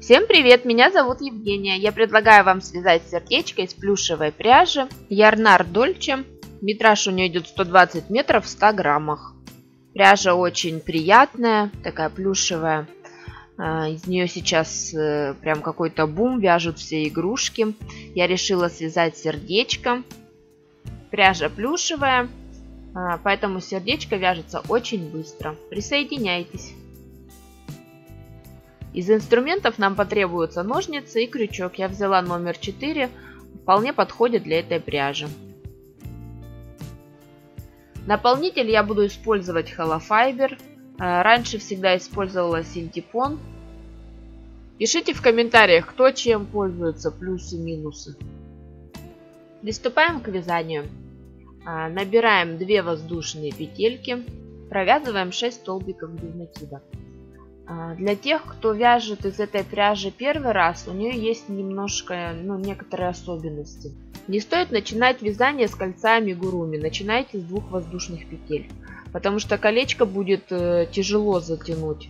Всем привет, меня зовут Евгения. Я предлагаю вам связать сердечко из плюшевой пряжи Ярнар Дольче. Метраж у нее идет 120 метров в 100 граммах. Пряжа очень приятная, такая плюшевая. Из нее сейчас прям какой-то бум, вяжут все игрушки. Я решила связать сердечко. Пряжа плюшевая, поэтому сердечко вяжется очень быстро. Присоединяйтесь. Из инструментов нам потребуются ножницы и крючок. Я взяла номер 4, вполне подходит для этой пряжи. Наполнитель я буду использовать холофайбер. Раньше всегда использовала синтепон. Пишите в комментариях, кто чем пользуется, плюсы, минусы. Приступаем к вязанию. Набираем 2 воздушные петельки. Провязываем 6 столбиков без накида. Для тех, кто вяжет из этой пряжи первый раз, у нее есть немножко, некоторые особенности. Не стоит начинать вязание с кольца амигуруми, начинайте с 2 воздушных петель, потому что колечко будет тяжело затянуть.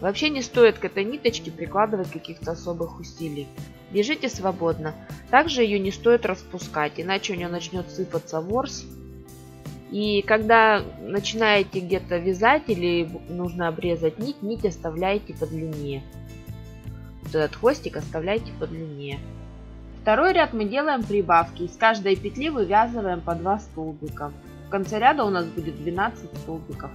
Вообще не стоит к этой ниточке прикладывать каких-то особых усилий. Вяжите свободно. Также ее не стоит распускать, иначе у нее начнет сыпаться ворс. И когда начинаете где-то вязать или нужно обрезать нить, нить оставляйте подлиннее. Вот этот хвостик оставляйте подлиннее. Второй ряд мы делаем прибавки. Из каждой петли вывязываем по 2 столбика. В конце ряда у нас будет 12 столбиков.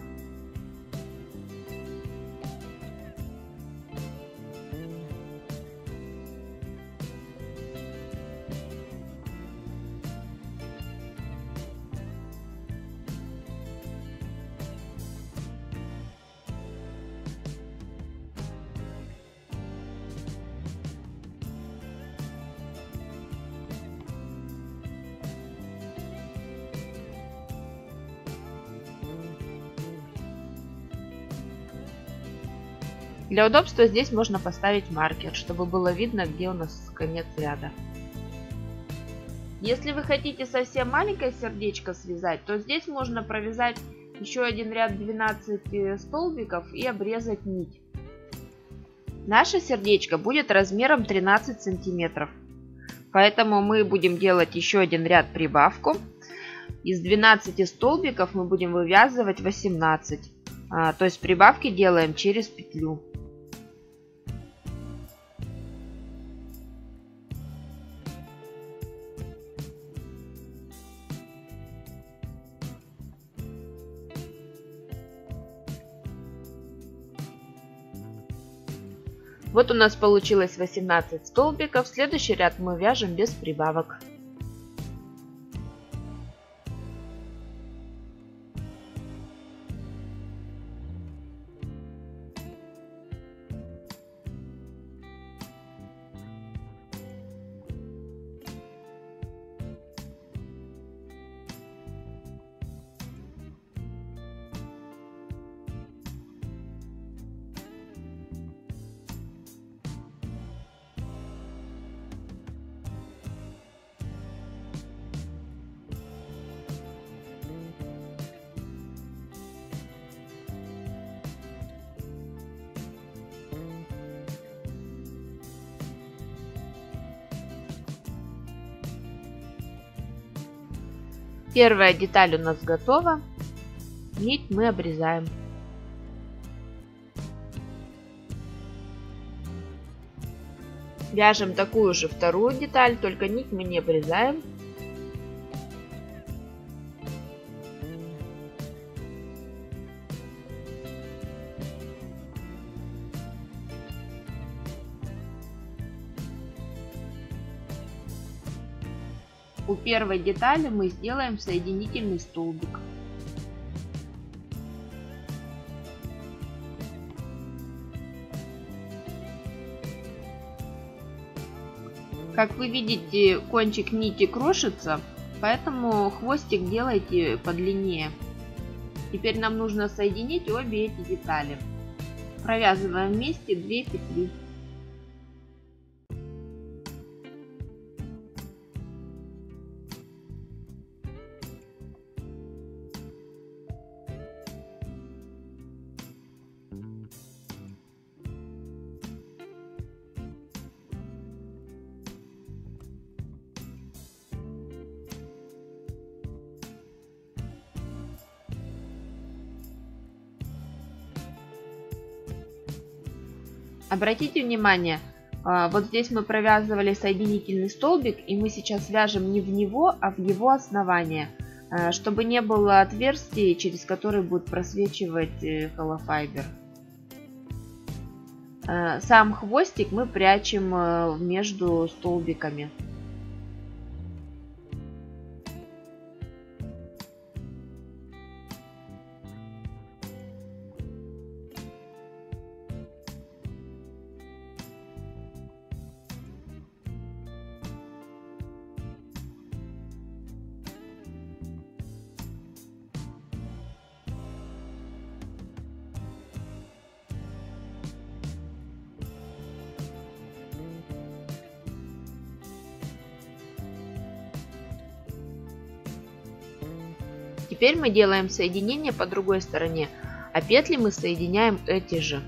Для удобства здесь можно поставить маркер, чтобы было видно, где у нас конец ряда. Если вы хотите совсем маленькое сердечко связать, то здесь можно провязать еще один ряд 12 столбиков и обрезать нить. Наше сердечко будет размером 13 сантиметров. Поэтому мы будем делать еще один ряд прибавку. Из 12 столбиков мы будем вывязывать 18. То есть прибавки делаем через петлю. Вот у нас получилось 18 столбиков. Следующий ряд мы вяжем без прибавок. Первая деталь у нас готова. Нить мы обрезаем. Вяжем такую же вторую деталь, только нить мы не обрезаем. У первой детали мы сделаем соединительный столбик. Как вы видите, кончик нити крошится, поэтому хвостик делайте подлиннее. Теперь нам нужно соединить обе эти детали. Провязываем вместе 2 петли. Обратите внимание, вот здесь мы провязывали соединительный столбик, и мы сейчас вяжем не в него, а в его основание, чтобы не было отверстий, через которые будет просвечивать холофайбер. Сам хвостик мы прячем между столбиками. Теперь мы делаем соединение по другой стороне, а петли мы соединяем эти же.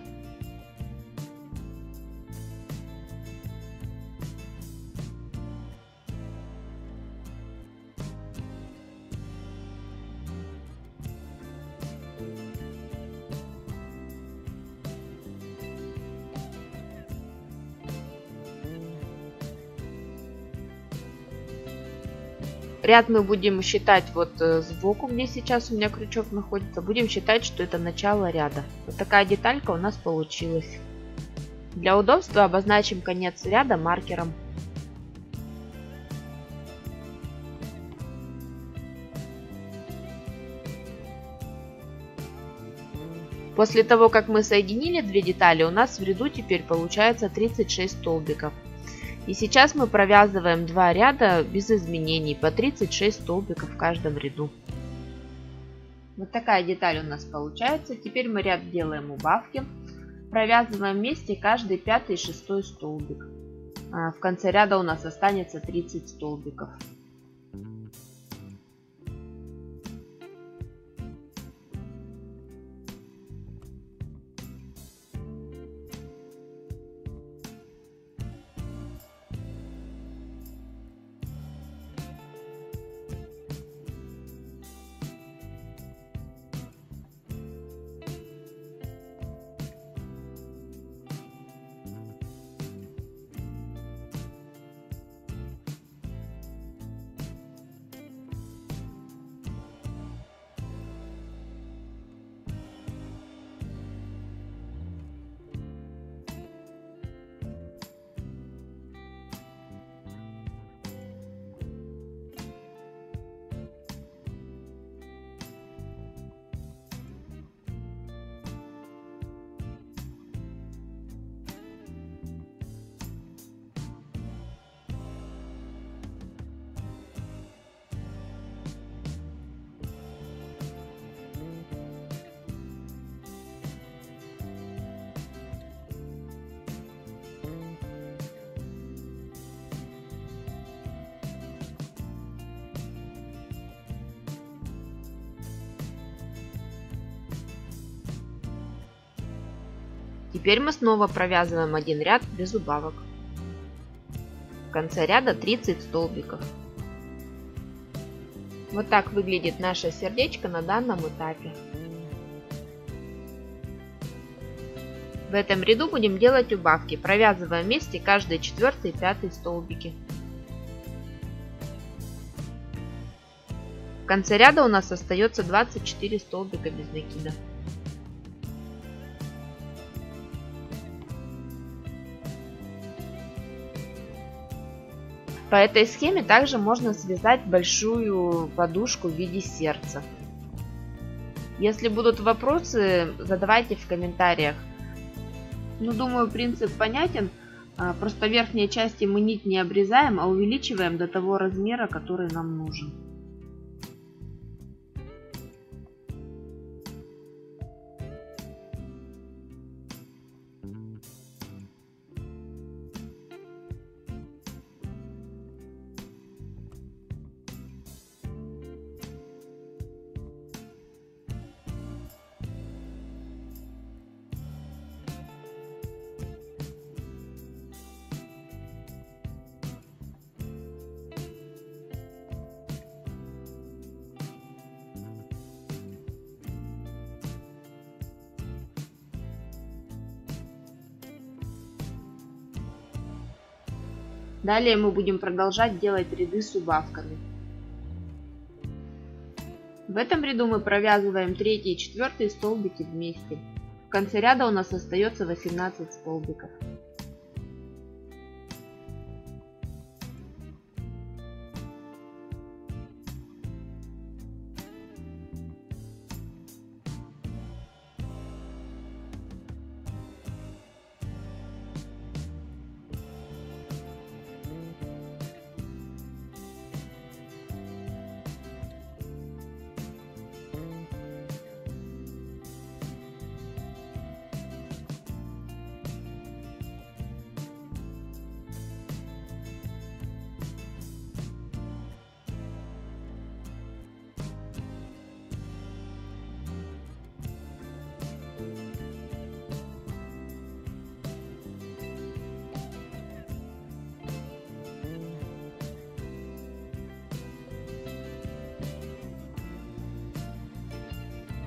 Ряд мы будем считать вот сбоку, где сейчас у меня крючок находится. Будем считать, что это начало ряда. Вот такая деталька у нас получилась. Для удобства обозначим конец ряда маркером. После того, как мы соединили две детали, у нас в ряду теперь получается 36 столбиков. И сейчас мы провязываем два ряда без изменений, по 36 столбиков в каждом ряду. Вот такая деталь у нас получается. Теперь мы ряд делаем убавки. Провязываем вместе каждый пятый и шестой столбик. В конце ряда у нас останется 30 столбиков. Теперь мы снова провязываем один ряд без убавок. В конце ряда 30 столбиков. Вот так выглядит наше сердечко на данном этапе. В этом ряду будем делать убавки, провязывая вместе каждый четвертый и пятый столбики. В конце ряда у нас остается 24 столбика без накида. По этой схеме также можно связать большую подушку в виде сердца. Если будут вопросы, задавайте в комментариях. Ну, думаю, принцип понятен. Просто верхние части мы нить не обрезаем, а увеличиваем до того размера, который нам нужен. Далее мы будем продолжать делать ряды с убавками. В этом ряду мы провязываем 3 и 4 столбики вместе. В конце ряда у нас остается 18 столбиков.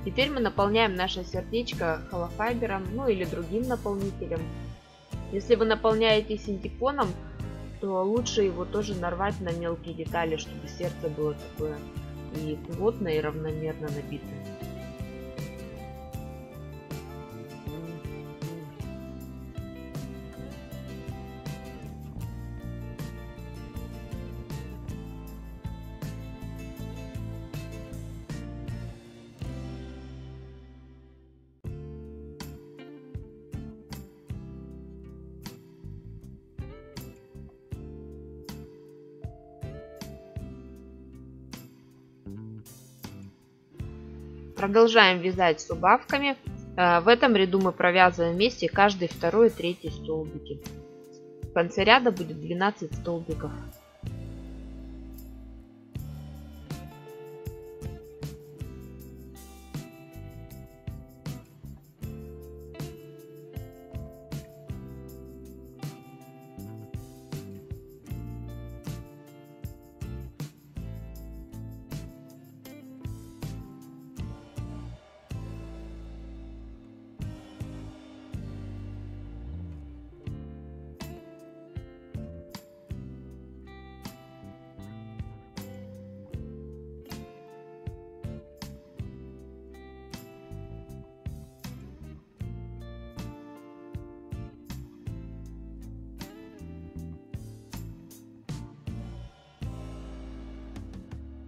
Теперь мы наполняем наше сердечко холофайбером, ну или другим наполнителем. Если вы наполняете синтепоном, то лучше его тоже нарвать на мелкие детали, чтобы сердце было такое и плотное, и равномерно набитое. Продолжаем вязать с убавками. В этом ряду мы провязываем вместе каждый второй и третий столбики. В конце ряда будет 12 столбиков.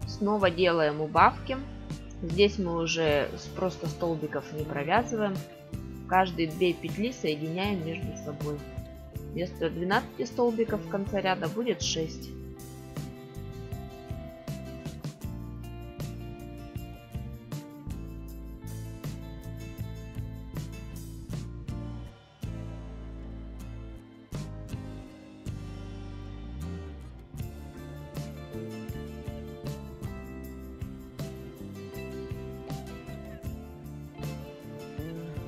Снова делаем убавки. Здесь мы уже просто столбиков не провязываем. Каждые 2 петли соединяем между собой. Вместо 12 столбиков в конце ряда будет 6.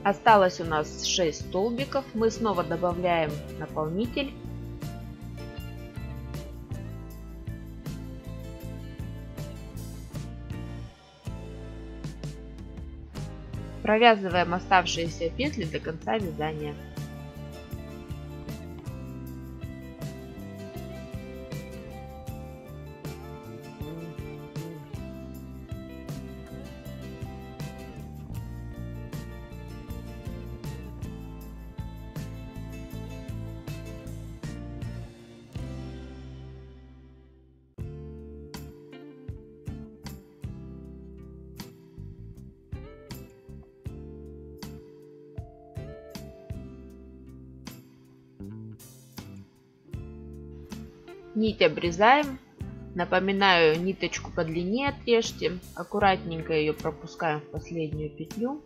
Осталось у нас 6 столбиков. Мы снова добавляем наполнитель. Провязываем оставшиеся петли до конца вязания. Нить обрезаем. Напоминаю, ниточку по длине отрежьте. Аккуратненько ее пропускаем в последнюю петлю.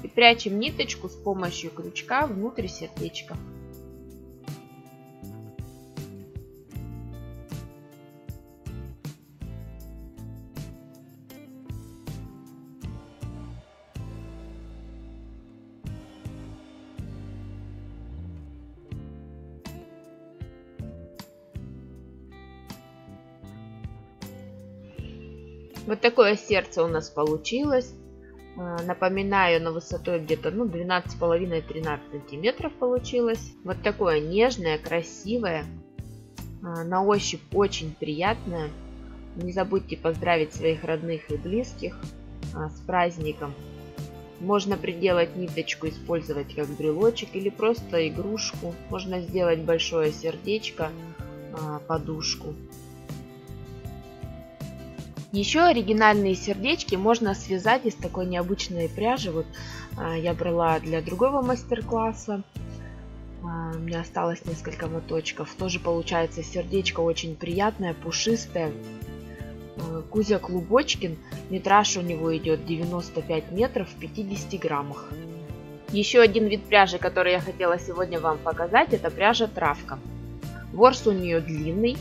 И прячем ниточку с помощью крючка внутрь сердечка. Вот такое сердце у нас получилось. Напоминаю, на высоту где-то 12,5-13 сантиметров получилось. Вот такое нежное, красивое, на ощупь очень приятное. Не забудьте поздравить своих родных и близких с праздником. Можно приделать ниточку, использовать как брелочек или просто игрушку. Можно сделать большое сердечко, подушку. Еще оригинальные сердечки можно связать из такой необычной пряжи. Вот я брала для другого мастер-класса. У меня осталось несколько моточков. Тоже получается сердечко очень приятное, пушистое. Кузя Клубочкин. Метраж у него идет 95 метров в 50 граммах. Еще один вид пряжи, который я хотела сегодня вам показать, это пряжа травка. Ворс у нее длинный.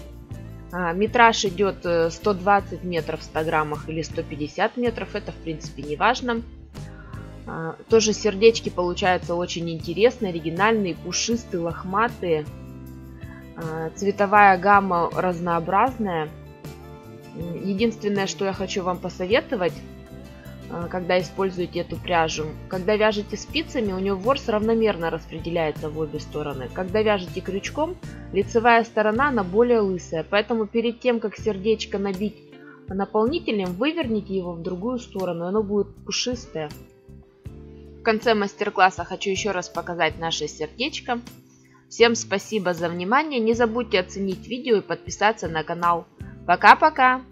Метраж идет 120 метров в 100 граммах или 150 метров, это в принципе не важно. Тоже сердечки получаются очень интересные, оригинальные, пушистые, лохматые. Цветовая гамма разнообразная. Единственное, что я хочу вам посоветовать, когда используете эту пряжу, когда вяжете спицами, у нее ворс равномерно распределяется в обе стороны. Когда вяжете крючком, лицевая сторона она более лысая, поэтому перед тем, как сердечко набить наполнителем, выверните его в другую сторону, оно будет пушистое. В конце мастер-класса хочу еще раз показать наше сердечко. Всем спасибо за внимание, не забудьте оценить видео и подписаться на канал. Пока-пока!